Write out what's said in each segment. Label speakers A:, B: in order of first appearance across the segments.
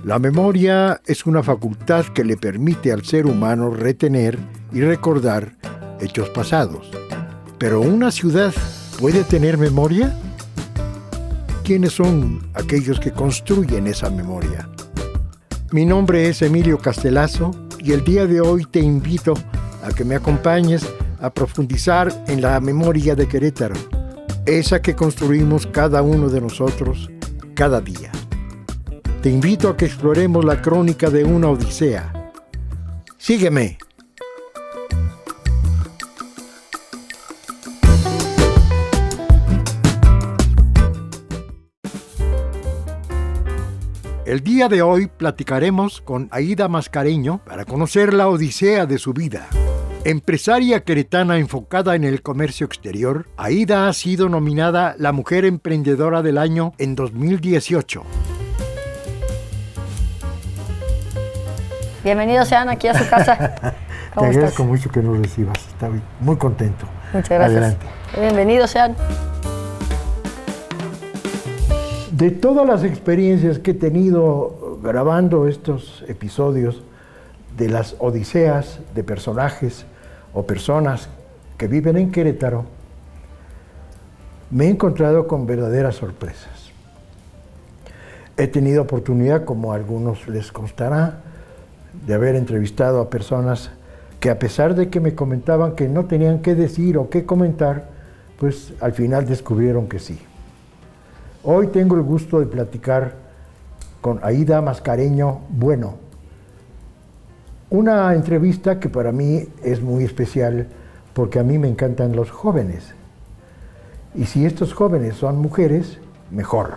A: La memoria es una facultad que le permite al ser humano retener y recordar hechos pasados. ¿Pero una ciudad puede tener memoria? ¿Quiénes son aquellos que construyen esa memoria? Mi nombre es Emilio Castelazo y el día de hoy te invito a que me acompañes a profundizar en la memoria de Querétaro, esa que construimos cada uno de nosotros cada día. Te invito a que exploremos la crónica de una odisea. Sígueme. El día de hoy platicaremos con Aida Mascareño para conocer la odisea de su vida. Empresaria queretana enfocada en el comercio exterior, Aida ha sido nominada la Mujer Emprendedora del Año en 2018.
B: Bienvenidos sean aquí a su casa.
A: Te agradezco mucho que nos recibas. Estoy muy contento.
B: Muchas gracias.
A: Adelante.
B: Bienvenidos sean.
A: De todas las experiencias que he tenido grabando estos episodios de las odiseas de personajes o personas que viven en Querétaro, me he encontrado con verdaderas sorpresas. He tenido oportunidad, como a algunos les constará, de haber entrevistado a personas que, a pesar de que me comentaban que no tenían qué decir o qué comentar, pues al final descubrieron que sí. Hoy tengo el gusto de platicar con Aida Mascareño Bueno. Una entrevista que para mí es muy especial porque a mí me encantan los jóvenes. Y si estos jóvenes son mujeres, mejor.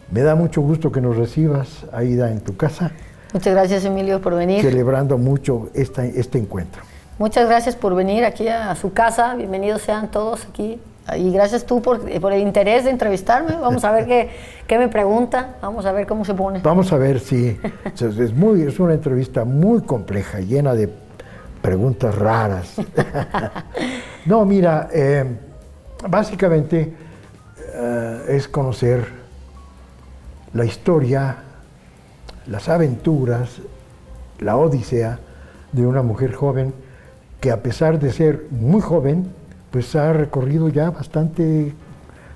A: Me da mucho gusto que nos recibas, Aida, en tu casa.
B: Muchas gracias, Emilio, por venir.
A: Celebrando mucho este encuentro.
B: Muchas gracias por venir aquí a su casa. Bienvenidos sean todos aquí. Y gracias tú por el interés de entrevistarme. Vamos a ver qué me pregunta. Vamos a ver cómo se pone.
A: Vamos a ver si es una entrevista muy compleja, llena de preguntas raras. No, mira, básicamente es conocer la historia, las aventuras, la odisea de una mujer joven que, a pesar de ser muy joven, pues ha recorrido ya bastante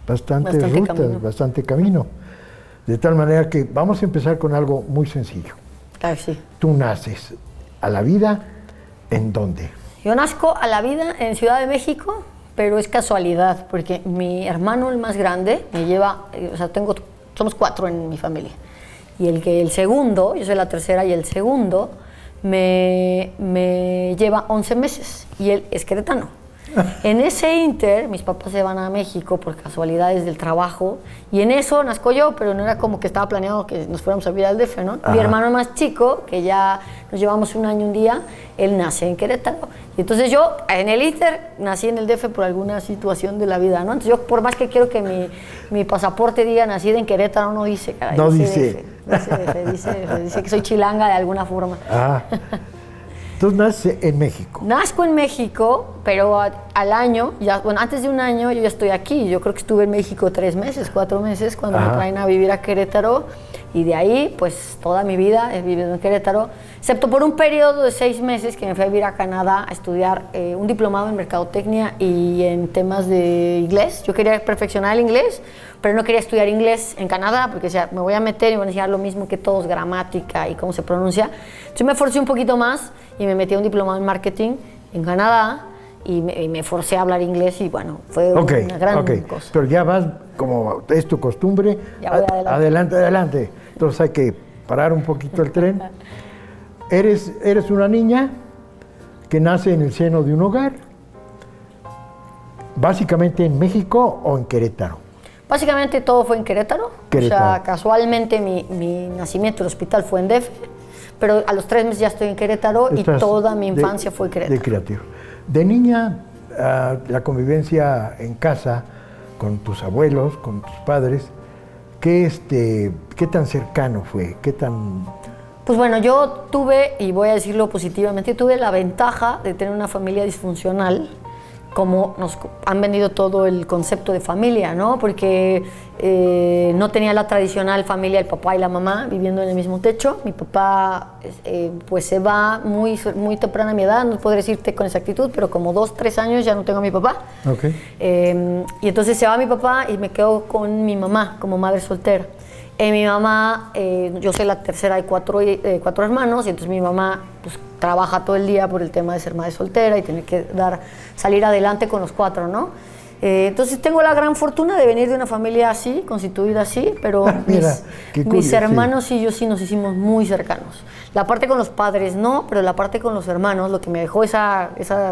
A: rutas, bastante camino. De tal manera que vamos a empezar con algo muy sencillo.
B: Claro, sí.
A: Tú naces a la vida, ¿en dónde?
B: Yo nazco a la vida en Ciudad de México, pero es casualidad, porque mi hermano, el más grande, me lleva, somos 4 en mi familia. Y el segundo, yo soy la tercera, y el segundo me lleva 11 meses, y él es queretano. En ese inter, mis papás se van a México por casualidades del trabajo, y en eso nazco yo, pero no era como que estaba planeado que nos fuéramos a vivir al DF, ¿no? Mi hermano más chico, que ya nos llevamos un año un día, él nace en Querétaro. Y entonces yo, en el inter, nací en el DF por alguna situación de la vida, ¿no? Entonces yo, por más que quiero que mi pasaporte diga nacida en Querétaro, no dice, caray.
A: No dice.
B: Dice que soy chilanga de alguna forma.
A: Entonces naces en México.
B: Nazco en México, pero al año, antes de un año yo ya estoy aquí. Yo creo que estuve en México 3 meses, 4 meses, cuando me traen a vivir a Querétaro. Y de ahí, pues toda mi vida he vivido en Querétaro, excepto por un periodo de 6 meses que me fui a vivir a Canadá a estudiar un diplomado en mercadotecnia y en temas de inglés. Yo quería perfeccionar el inglés, pero no quería estudiar inglés en Canadá porque me voy a meter y me van a enseñar lo mismo que todos, gramática y cómo se pronuncia. Entonces me forcé un poquito más y me metí a un diplomado en marketing en Canadá y me forcé a hablar inglés y bueno, fue una gran cosa.
A: Pero ya vas, como es tu costumbre, adelante. Entonces hay que parar un poquito el tren. Eres una niña que nace en el seno de un hogar, básicamente en México o en Querétaro.
B: Básicamente todo fue en Querétaro. O sea, casualmente mi nacimiento, el hospital fue en DF, pero a los 3 meses ya estoy en Querétaro y toda mi infancia fue Querétaro. De niña, la convivencia en casa con tus abuelos, con tus padres, ¿qué tan cercano fue? ¿Qué tan...? Pues bueno, yo tuve, y voy a decirlo positivamente, tuve la ventaja de tener una familia disfuncional como nos han vendido todo el concepto de familia, ¿no? Porque no tenía la tradicional familia, el papá y la mamá viviendo en el mismo techo. Mi papá pues se va muy temprana a mi edad, no podré decirte con exactitud, pero como 2, 3 años ya no tengo a mi papá.
A: Okay.
B: Y entonces se va mi papá y me quedo con mi mamá como madre soltera. Mi mamá, yo soy la tercera de cuatro hermanos, y entonces mi mamá pues, trabaja todo el día por el tema de ser madre soltera y tener que salir adelante con los 4, ¿no? Entonces tengo la gran fortuna de venir de una familia así, constituida así, pero
A: Mira,
B: mis hermanos y yo sí nos hicimos muy cercanos. La parte con los padres no, pero la parte con los hermanos, lo que me dejó esa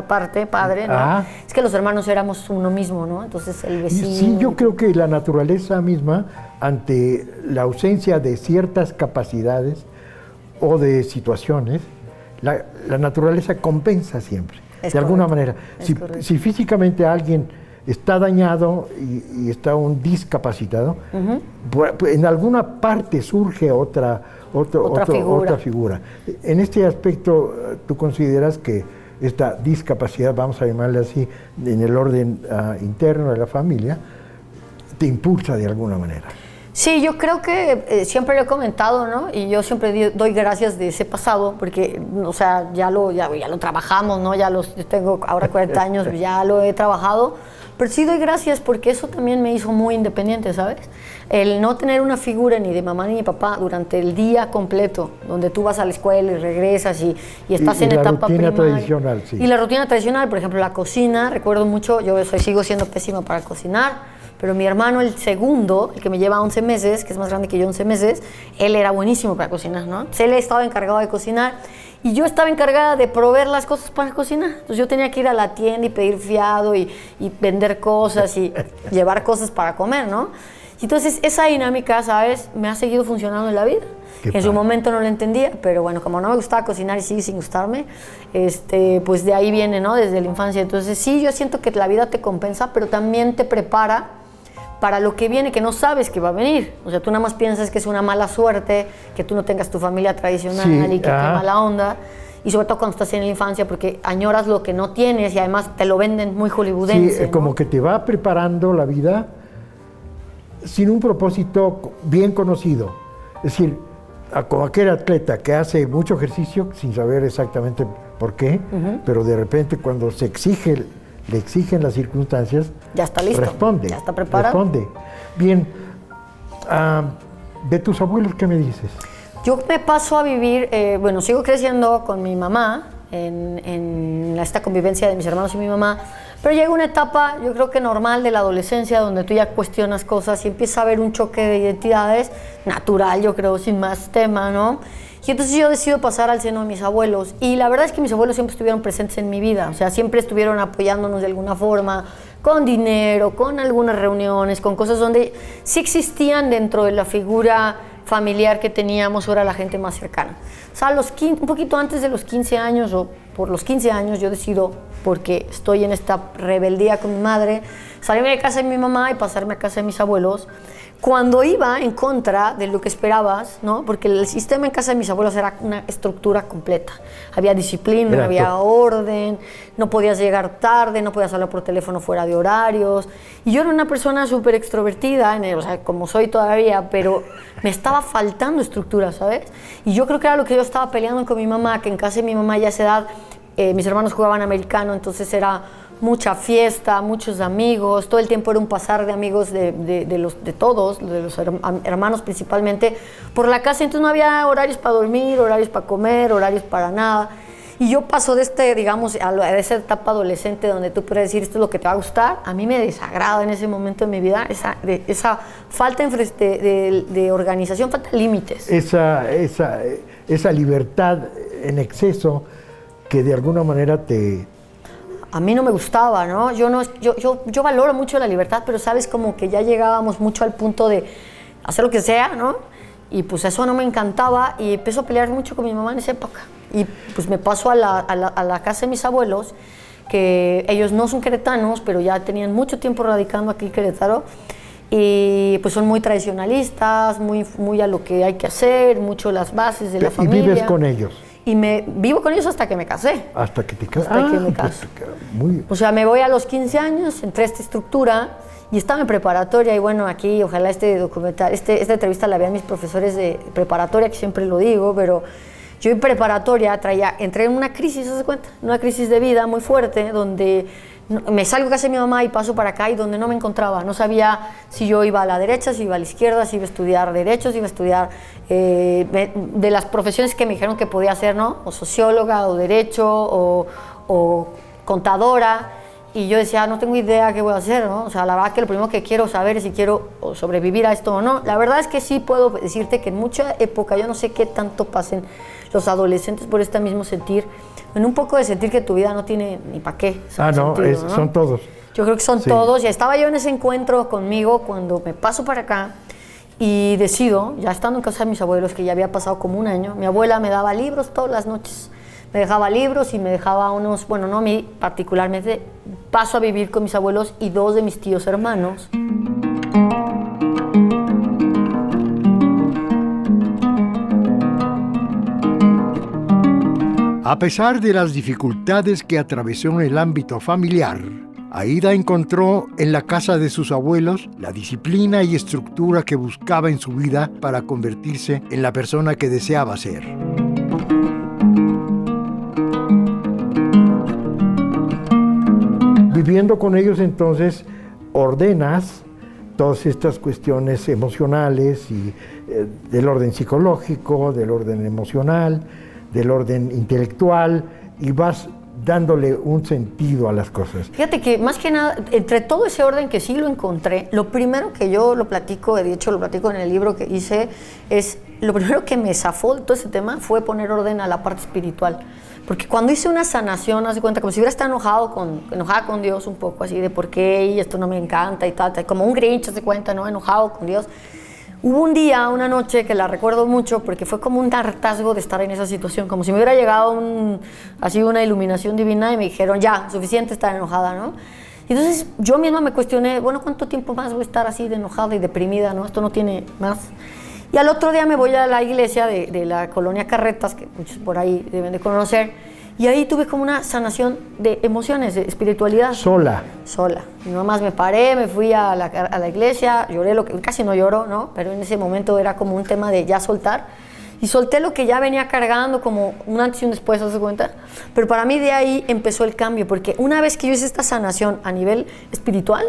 B: parte padre, ¿no? Es que los hermanos éramos uno mismo, ¿no? Entonces el vecino...
A: Sí, yo creo que la naturaleza misma, ante la ausencia de ciertas capacidades o de situaciones, la naturaleza compensa siempre, de alguna manera. Si físicamente alguien está dañado y está un discapacitado, pues en alguna parte surge otra figura. En este aspecto, ¿tú consideras que esta discapacidad, vamos a llamarle así, en el orden interno de la familia, te impulsa de alguna manera?
B: Sí, yo creo que siempre lo he comentado, ¿no? Y yo siempre doy gracias de ese pasado, porque, o sea, ya lo trabajamos, ¿no? Yo tengo ahora 40 años, ya lo he trabajado, pero sí doy gracias porque eso también me hizo muy independiente, ¿sabes? El no tener una figura ni de mamá ni de papá durante el día completo, donde tú vas a la escuela y regresas y estás en etapa primaria.
A: La rutina tradicional, sí.
B: Y la rutina tradicional, por ejemplo, la cocina, recuerdo mucho, sigo siendo pésima para cocinar, pero mi hermano, el segundo, el que me lleva 11 meses, que es más grande que yo 11 meses, él era buenísimo para cocinar, ¿no? Entonces, él estaba encargado de cocinar y yo estaba encargada de proveer las cosas para cocinar. Entonces yo tenía que ir a la tienda y pedir fiado y vender cosas y llevar cosas para comer, ¿no? Y entonces esa dinámica, ¿sabes? Me ha seguido funcionando en la vida. En su momento no lo entendía, pero bueno, como no me gustaba cocinar y sigue sin gustarme, pues de ahí viene, ¿no? Desde la infancia. Entonces sí, yo siento que la vida te compensa, pero también te prepara para lo que viene, que no sabes que va a venir. O sea, tú nada más piensas que es una mala suerte, que tú no tengas tu familia tradicional y que qué mala onda. Y sobre todo cuando estás en la infancia, porque añoras lo que no tienes y además te lo venden muy hollywoodense. Sí,
A: ¿no? Como que te va preparando la vida sin un propósito bien conocido. Es decir, como aquel atleta que hace mucho ejercicio sin saber exactamente por qué, pero de repente cuando le exigen las circunstancias,
B: ya está listo,
A: responde,
B: ya está preparado.
A: Responde. Bien, de tus abuelos, ¿qué me dices?
B: Yo me paso a vivir, sigo creciendo con mi mamá en esta convivencia de mis hermanos y mi mamá, pero llega una etapa, yo creo que normal de la adolescencia, donde tú ya cuestionas cosas y empieza a haber un choque de identidades natural, yo creo, sin más tema, ¿no? Y entonces yo decido pasar al seno de mis abuelos. Y la verdad es que mis abuelos siempre estuvieron presentes en mi vida. O sea, siempre estuvieron apoyándonos de alguna forma, con dinero, con algunas reuniones, con cosas donde sí existían dentro de la figura familiar que teníamos, era la gente más cercana. O sea, un poquito antes de los 15 años o por los 15 años yo decido, porque estoy en esta rebeldía con mi madre, salirme de casa de mi mamá y pasarme a casa de mis abuelos. Cuando iba en contra de lo que esperabas, ¿no? Porque el sistema en casa de mis abuelos era una estructura completa. Había disciplina, había orden, no podías llegar tarde, no podías hablar por teléfono fuera de horarios. Y yo era una persona súper extrovertida, o sea, como soy todavía, pero me estaba faltando estructura, ¿sabes? Y yo creo que era lo que yo estaba peleando con mi mamá, que en casa de mi mamá ya a esa edad, mis hermanos jugaban americano, entonces era mucha fiesta, muchos amigos, todo el tiempo era un pasar de amigos de todos, de los hermanos principalmente, por la casa. Entonces no había horarios para dormir, horarios para comer, horarios para nada. Y yo paso de a esa etapa adolescente donde tú puedes decir esto es lo que te va a gustar. A mí me desagrada en ese momento de mi vida esa falta de organización, falta de límites.
A: Esa libertad en exceso que de alguna manera
B: a mí no me gustaba, ¿no? Yo valoro mucho la libertad, pero sabes, como que ya llegábamos mucho al punto de hacer lo que sea, ¿no? Y pues eso no me encantaba y empecé a pelear mucho con mi mamá en esa época. Y pues me paso a la casa de mis abuelos, que ellos no son queretanos, pero ya tenían mucho tiempo radicando aquí en Querétaro. Y pues son muy tradicionalistas, muy a lo que hay que hacer, mucho las bases de la familia.
A: ¿Y vives con ellos?
B: y vivo con ellos hasta que me casé.
A: Hasta que te casé.
B: Hasta que me casé. O sea, me voy a los 15 años, entré a esta estructura y estaba en preparatoria y bueno, aquí ojalá este documental, esta entrevista la vean mis profesores de preparatoria, que siempre lo digo, pero yo en preparatoria entré en una crisis, ¿se cuenta? Una crisis de vida muy fuerte, donde me salgo de casa de mi mamá y paso para acá y donde no me encontraba. No sabía si yo iba a la derecha, si iba a la izquierda, si iba a estudiar derecho, si iba a estudiar de las profesiones que me dijeron que podía hacer, ¿no? O socióloga, o derecho, o contadora. Y yo decía, no tengo idea qué voy a hacer, ¿no? O sea, la verdad que lo primero que quiero saber es si quiero sobrevivir a esto o no. La verdad es que sí puedo decirte que en mucha época, yo no sé qué tanto pasen los adolescentes por este mismo sentir, en un poco de sentir que tu vida no tiene ni para qué.
A: ¿No? Son todos.
B: Yo creo que son todos. Ya estaba yo en ese encuentro conmigo cuando me paso para acá y decido, ya estando en casa de mis abuelos, que ya había pasado como un año, mi abuela me daba libros todas las noches. Me dejaba libros y me dejaba unos, bueno, no a mí particularmente, paso a vivir con mis abuelos y 2 de mis tíos hermanos.
A: A pesar de las dificultades que atravesó en el ámbito familiar, Aida encontró en la casa de sus abuelos la disciplina y estructura que buscaba en su vida para convertirse en la persona que deseaba ser. Viviendo con ellos, entonces, ordenas todas estas cuestiones emocionales y del orden psicológico, del orden emocional, del orden intelectual, y vas dándole un sentido a las cosas.
B: Fíjate que más que nada, entre todo ese orden que sí lo encontré, lo primero que yo lo platico, de hecho lo platico en el libro que hice, es lo primero que me zafó de todo ese tema fue poner orden a la parte espiritual. Porque cuando hice una sanación, haz de cuenta, como si hubiera estado enojada con Dios un poco, así de por qué y esto no me encanta y tal, como un Grinch, haz de cuenta, ¿no? Enojado con Dios. Hubo un día, una noche, que la recuerdo mucho porque fue como un hartazgo de estar en esa situación, como si me hubiera llegado así una iluminación divina y me dijeron, ya, suficiente estar enojada, ¿no? Y entonces yo misma me cuestioné, bueno, ¿cuánto tiempo más voy a estar así de enojada y deprimida, ¿no? Esto no tiene más. Y al otro día me voy a la iglesia de la colonia Carretas, que muchos por ahí deben de conocer, y ahí tuve como una sanación de emociones, de espiritualidad.
A: ¿Sola?
B: Sola. Y nomás me paré, me fui a la iglesia, lloré, casi no lloro, ¿no? Pero en ese momento era como un tema de ya soltar. Y solté lo que ya venía cargando, como un antes y un después, ¿se cuenta? Pero para mí de ahí empezó el cambio, porque una vez que yo hice esta sanación a nivel espiritual,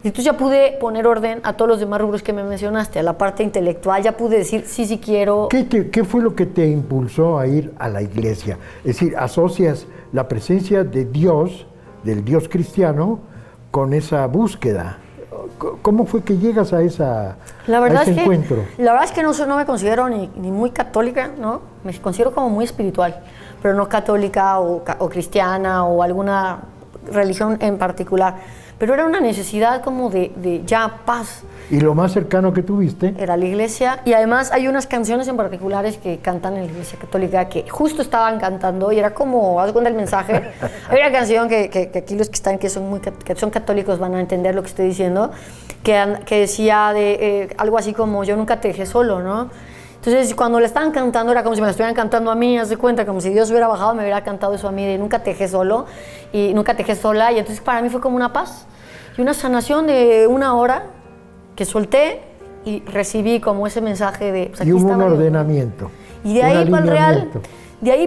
B: y entonces ya pude poner orden a todos los demás rubros que me mencionaste, a la parte intelectual, ya pude decir sí quiero.
A: ¿Qué fue lo que te impulsó a ir a la iglesia? Es decir, asocias la presencia de Dios, del Dios cristiano, con esa búsqueda. ¿Cómo fue que llegas a ese encuentro?
B: La verdad es que no me considero ni muy católica, ¿no? Me considero como muy espiritual, pero no católica o cristiana o alguna religión en particular. Pero era una necesidad como de ya paz.
A: ¿Y lo más cercano que tuviste?
B: Era la iglesia, y además hay unas canciones en particulares que cantan en la iglesia católica que justo estaban cantando y era como, haz cuenta el mensaje. Hay una canción que aquí los que están, que son católicos van a entender lo que estoy diciendo, que decía algo así como yo nunca te dejé solo, ¿no? Entonces, cuando le estaban cantando, era como si me la estuvieran cantando a mí, haz de cuenta, como si Dios hubiera bajado y me hubiera cantado eso a mí, de nunca te dejé solo y nunca te dejé sola. Y entonces para mí fue como una paz y una sanación de 1 hora que solté y recibí como ese mensaje de... Pues,
A: y hubo un ordenamiento.
B: Y de ahí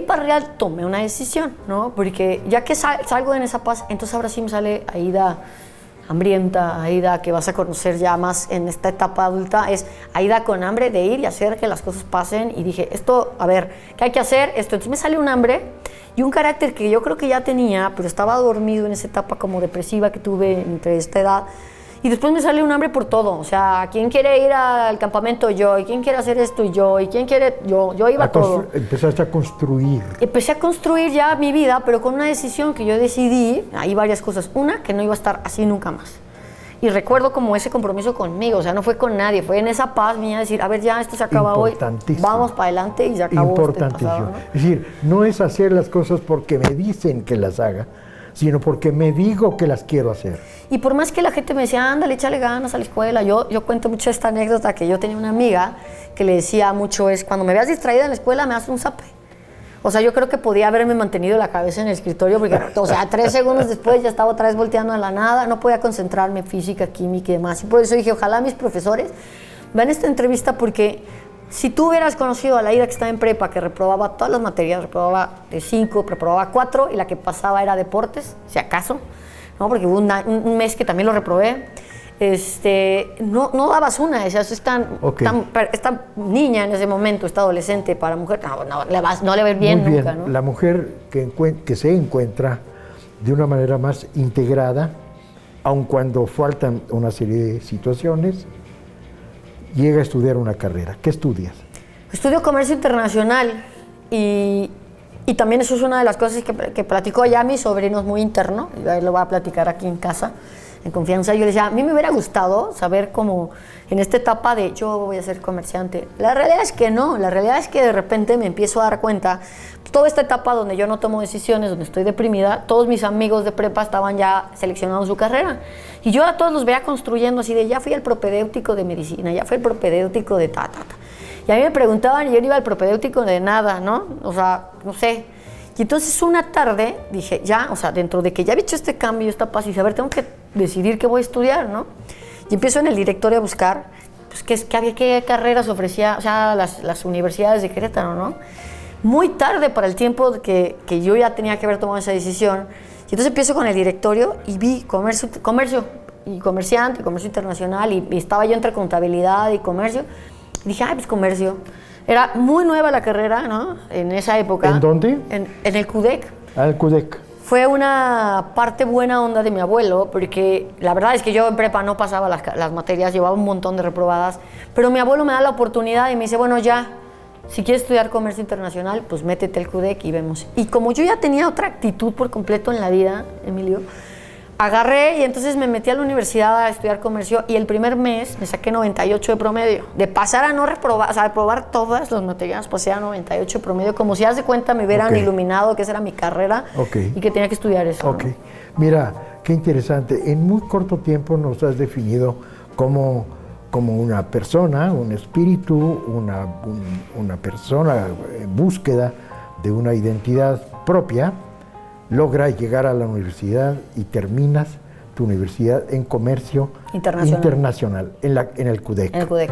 B: para el real tomé una decisión, ¿no? Porque ya que salgo en esa paz, entonces ahora sí me sale Aida hambrienta, Aida que vas a conocer ya más en esta etapa adulta, es Aida con hambre de ir y hacer que las cosas pasen. Y dije, esto, a ver, ¿qué hay que hacer? Entonces me sale un hambre y un carácter que yo creo que ya tenía, pero estaba dormido en esa etapa como depresiva que tuve entre esta edad. Y después me sale un hambre por todo, o sea, ¿quién quiere ir al campamento? Yo, ¿y quién quiere hacer esto? Yo, ¿y quién quiere? Yo iba a todo.
A: Empezaste a construir.
B: Empecé a construir ya mi vida, pero con una decisión que yo decidí, hay varias cosas. Una, que no iba a estar así nunca más. Y recuerdo como ese compromiso conmigo, o sea, no fue con nadie, fue en esa paz mía decir, a ver, ya esto se acaba hoy, vamos para adelante y se acabó.
A: Importantísimo.
B: Pasado, ¿no?
A: Es decir, no es hacer las cosas porque me dicen que las haga, sino porque me digo que las quiero hacer.
B: Y por más que la gente me decía, ándale, échale ganas a la escuela, yo cuento mucho esta anécdota que yo tenía una amiga que le decía mucho es, cuando me veas distraída en la escuela me haces un zape. O sea, yo creo que podía haberme mantenido la cabeza en el escritorio porque, o sea, 3 segundos después ya estaba otra vez volteando a la nada, no podía concentrarme en física, química y demás. Y por eso dije, ojalá mis profesores vean esta entrevista porque si tú hubieras conocido a la Aida que estaba en prepa, que reprobaba todas las materias, reprobaba de 5, reprobaba 4 y la que pasaba era deportes, si acaso, ¿no? Porque hubo un mes que también lo reprobé. No dabas una, o sea, esta niña en ese momento, esta adolescente para mujer, no le va a ir bien
A: Muy bien.
B: nunca, ¿no?
A: La mujer que se encuentra de una manera más integrada, aun cuando faltan una serie de situaciones, llega a estudiar una carrera. ¿Qué estudias?
B: Estudio comercio internacional y también eso es una de las cosas que platicó ya mi sobrino, es muy interno, y ahí lo voy a platicar aquí en casa, en confianza. Yo le decía, a mí me hubiera gustado saber cómo en esta etapa de yo voy a ser comerciante. La realidad es que no, la realidad es que de repente me empiezo a dar cuenta, toda esta etapa donde yo no tomo decisiones, donde estoy deprimida, todos mis amigos de prepa estaban ya seleccionando su carrera. Y yo a todos los veía construyendo así de, ya fui al propedéutico de medicina, ya fui al propedéutico de ta. Y a mí me preguntaban y yo no iba al propedéutico de nada, ¿no? O sea, no sé. Y entonces una tarde dije, ya, o sea, dentro de que ya había hecho este cambio, esta paz, y dije, a ver, tengo que decidir qué voy a estudiar, ¿no? Y empiezo en el directorio a buscar, pues, qué carreras ofrecía, o sea, las universidades de Querétaro, ¿no? Muy tarde para el tiempo que yo ya tenía que haber tomado esa decisión. Y entonces empiezo con el directorio y vi comercio y comerciante, comercio internacional, y estaba yo entre contabilidad y comercio. Y dije, pues comercio. Era muy nueva la carrera, ¿no? En esa época.
A: ¿En dónde?
B: En el CUDEC.
A: Al CUDEC.
B: Fue una parte buena onda de mi abuelo, porque la verdad es que yo en prepa no pasaba las materias, llevaba un montón de reprobadas, pero mi abuelo me da la oportunidad y me dice, bueno, ya, si quieres estudiar comercio internacional, pues métete al CUDEC y vemos. Y como yo ya tenía otra actitud por completo en la vida, Emilio, agarré y entonces me metí a la universidad a estudiar comercio y el primer mes me saqué 98 de promedio. De pasar a no reprobar, o sea, de probar todas las materias, pasé a 98 de promedio, como si hace cuenta me hubieran iluminado que esa era mi carrera y que tenía que estudiar eso.
A: Ok. ¿No? Mira, qué interesante. En muy corto tiempo nos has definido como una persona, un espíritu, una persona en búsqueda de una identidad propia. Logras llegar a la universidad y terminas tu universidad en comercio internacional en el CUDEC.
B: En el CUDEC.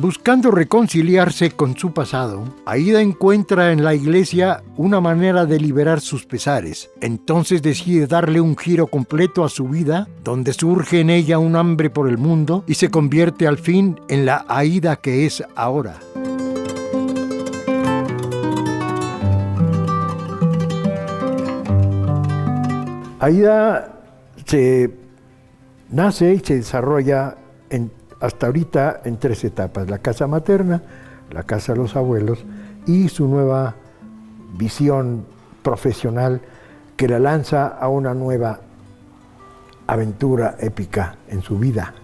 A: Buscando reconciliarse con su pasado, Aida encuentra en la iglesia una manera de liberar sus pesares. Entonces decide darle un giro completo a su vida, donde surge en ella un hambre por el mundo y se convierte al fin en la Aida que es ahora. Aida nace y se desarrolla hasta ahorita en 3 etapas: la casa materna, la casa de los abuelos y su nueva visión profesional que la lanza a una nueva aventura épica en su vida.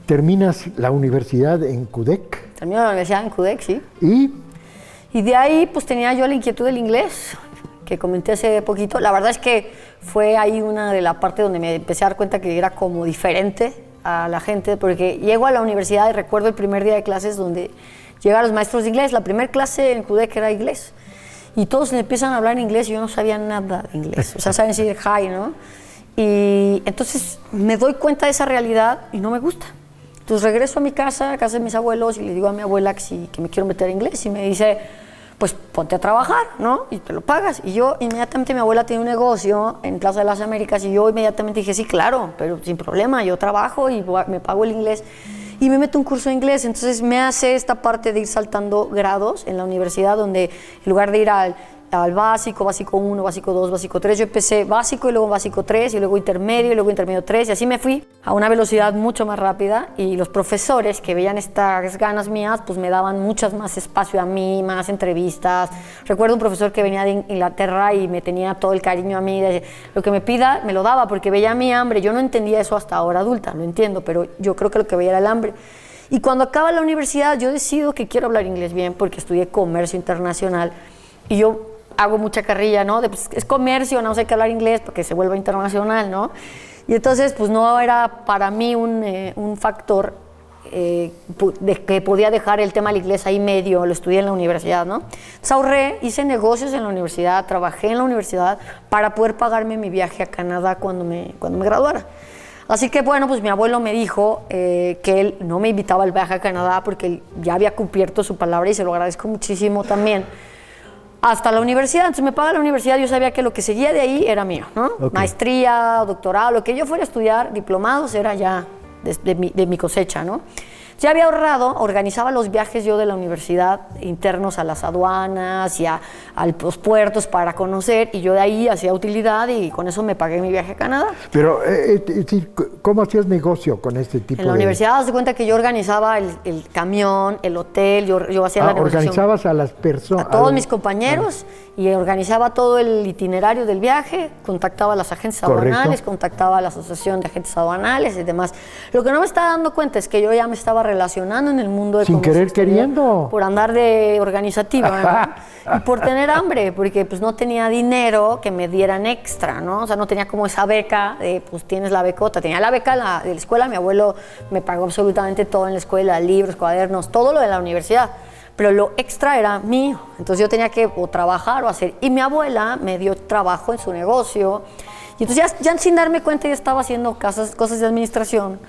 A: Terminas la universidad en CUDEC.
B: Termino la universidad en CUDEC, sí.
A: Y
B: de ahí pues tenía yo la inquietud del inglés, que comenté hace poquito. La verdad es que fue ahí una de la parte donde me empecé a dar cuenta que era como diferente a la gente, porque llego a la universidad y recuerdo el primer día de clases donde llegan los maestros de inglés. La primera clase en CUDEC era inglés y todos le empiezan a hablar en inglés y yo no sabía nada de inglés, o sea, saben decir hi, ¿no? Y entonces me doy cuenta de esa realidad y no me gusta. Entonces regreso a mi casa, a casa de mis abuelos, y le digo a mi abuela que me quiero meter a inglés y me dice, pues ponte a trabajar, ¿no? Y te lo pagas. Y yo inmediatamente, mi abuela tiene un negocio en Plaza de las Américas y yo inmediatamente dije, sí, claro, pero sin problema, yo trabajo y me pago el inglés. Y me meto a un curso de inglés, entonces me hace esta parte de ir saltando grados en la universidad, donde en lugar de ir al básico, básico 1, básico 2, básico 3, yo empecé básico y luego básico 3 y luego intermedio 3 y así me fui a una velocidad mucho más rápida y los profesores que veían estas ganas mías pues me daban muchas más espacio a mí, más entrevistas. Recuerdo un profesor que venía de Inglaterra y me tenía todo el cariño a mí, de lo que me pida me lo daba porque veía mi hambre. Yo no entendía eso hasta ahora adulta, lo entiendo, pero yo creo que lo que veía era el hambre. Y cuando acaba la universidad yo decido que quiero hablar inglés bien porque estudié comercio internacional y yo hago mucha carrilla, ¿no? Pues, es comercio, no sé qué hablar inglés para que se vuelva internacional, ¿no? Y entonces, pues no era para mí un factor de que podía dejar el tema del inglés ahí medio, lo estudié en la universidad, ¿no? Entonces ahorré, hice negocios en la universidad, trabajé en la universidad para poder pagarme mi viaje a Canadá cuando me graduara. Así que bueno, pues mi abuelo me dijo que él no me invitaba al viaje a Canadá porque él ya había cumplido su palabra y se lo agradezco muchísimo también. Hasta la universidad, entonces me paga la universidad, yo sabía que lo que seguía de ahí era mío, ¿no? Okay. Maestría, doctorado, lo que yo fuera a estudiar, diplomados, era ya de mi cosecha, ¿no? Ya había ahorrado, organizaba los viajes yo de la universidad internos a las aduanas y a los puertos para conocer, y yo de ahí hacía utilidad y con eso me pagué mi viaje a Canadá.
A: Pero, ¿cómo hacías negocio con este tipo de...?
B: En la universidad, haz de cuenta que yo organizaba el camión, el hotel, yo hacía la negociación.
A: ¿Organizabas a las personas?
B: A todos mis compañeros, y organizaba todo el itinerario del viaje, contactaba a las agencias aduanales, contactaba a la asociación de agentes aduanales y demás. Lo que no me estaba dando cuenta es que yo ya me estaba relacionando en el mundo de
A: sin querer queriendo,
B: por andar de organizativa, ¿no? Y por tener hambre, porque pues no tenía dinero que me dieran extra, ¿no? O sea, no tenía como esa beca de, pues tienes la becota. Tenía la beca de la escuela, mi abuelo me pagó absolutamente todo en la escuela, libros, cuadernos, todo lo de la universidad, pero lo extra era mío. Entonces yo tenía que o trabajar o hacer, y mi abuela me dio trabajo en su negocio, y entonces ya sin darme cuenta yo estaba haciendo cosas de administración,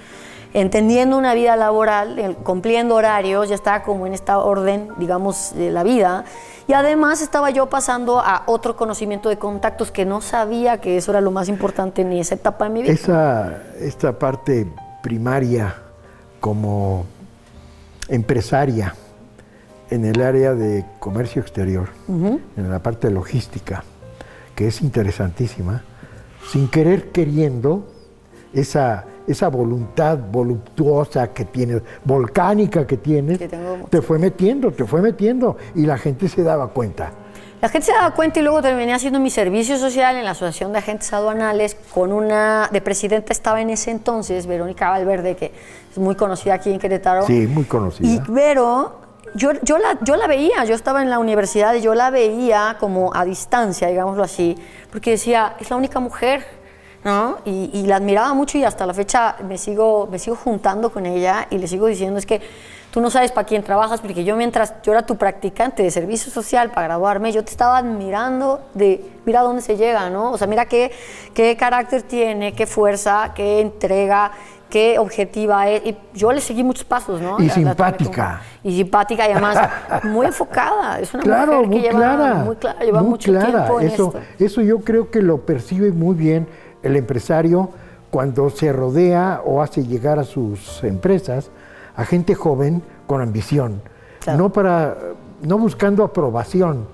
B: entendiendo una vida laboral, cumpliendo horarios, ya estaba como en esta orden, digamos, de la vida. Y además estaba yo pasando a otro conocimiento de contactos que no sabía que eso era lo más importante en esa etapa de mi vida.
A: Esta parte primaria como empresaria en el área de comercio exterior, en la parte logística, que es interesantísima, sin querer queriendo, esa voluntad voluptuosa que tienes, volcánica que tienes, te fue metiendo y la gente se daba cuenta.
B: La gente se daba cuenta, y luego terminé haciendo mi servicio social en la Asociación de Agentes Aduanales con de presidenta estaba en ese entonces Verónica Valverde, que es muy conocida aquí en Querétaro.
A: Sí, muy conocida.
B: Y Vero, yo la veía, yo estaba en la universidad y yo la veía como a distancia, digámoslo así, porque decía, es la única mujer, ¿no? Y la admiraba mucho, y hasta la fecha me sigo juntando con ella y le sigo diciendo, es que tú no sabes para quién trabajas, porque mientras yo era tu practicante de servicio social para graduarme, yo te estaba admirando mira dónde se llega, ¿no? O sea, mira qué carácter tiene, qué fuerza, qué entrega, qué objetiva es. Y yo le seguí muchos pasos, ¿no?
A: Y simpática.
B: Y simpática, y además muy enfocada. Es una mujer que lleva mucho tiempo en esto.
A: Eso yo creo que lo percibe muy bien el empresario cuando se rodea o hace llegar a sus empresas a gente joven con ambición, claro. no buscando aprobación,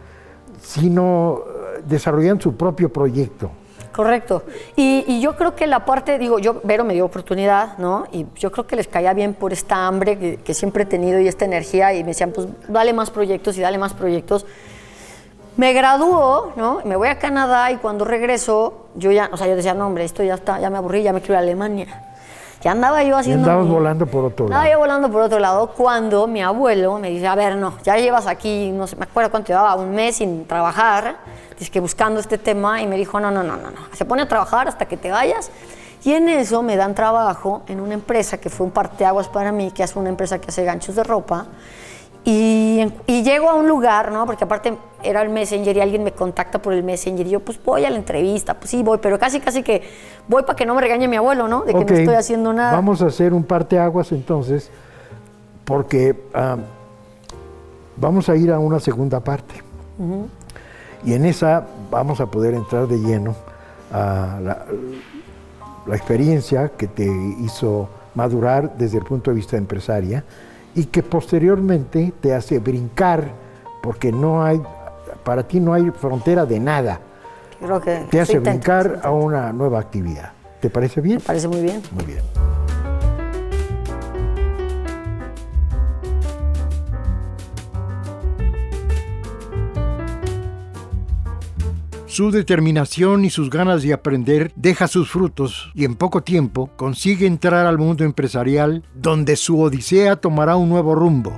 A: sino desarrollando su propio proyecto.
B: Correcto. Y yo creo que la parte, Vero me dio oportunidad, ¿no? Y yo creo que les caía bien por esta hambre que siempre he tenido y esta energía, y me decían, pues dale más proyectos y dale más proyectos. Me graduó, ¿no? Me voy a Canadá, y cuando regreso, yo decía, no, hombre, esto ya está, ya me aburrí, ya me quiero ir a Alemania. Ya andaba yo haciendo...
A: Andabas volando por otro lado.
B: Andaba yo volando por otro lado, cuando mi abuelo me dice, a ver, no, ya llevas aquí, no sé, me acuerdo cuánto llevaba, un mes sin trabajar, dice que buscando este tema, y me dijo, no, se pone a trabajar hasta que te vayas. Y en eso me dan trabajo en una empresa que fue un parteaguas para mí, que es una empresa que hace ganchos de ropa. Y llego a un lugar, ¿no? Porque aparte era el Messenger y alguien me contacta por el Messenger, y yo pues voy a la entrevista, pues sí voy, pero casi que voy para que no me regañe mi abuelo, ¿no? De que no estoy haciendo nada.
A: Vamos a hacer un parteaguas entonces, porque vamos a ir a una segunda parte. Y en esa vamos a poder entrar de lleno a la experiencia que te hizo madurar desde el punto de vista empresaria, y que posteriormente te hace brincar, porque para ti no hay frontera de nada.
B: Creo que
A: te hace brincar a una nueva actividad. ¿Te parece bien?
B: Me parece muy bien.
A: Muy bien. Su determinación y sus ganas de aprender deja sus frutos, y en poco tiempo consigue entrar al mundo empresarial, donde su odisea tomará un nuevo rumbo.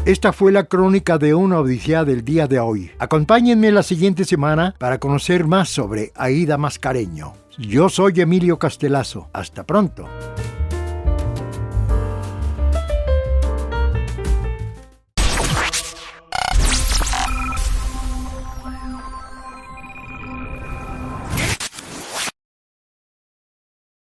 A: Esta fue la crónica de una odisea del día de hoy. Acompáñenme la siguiente semana para conocer más sobre Aída Mascareño. Yo soy Emilio Castelazo. Hasta pronto.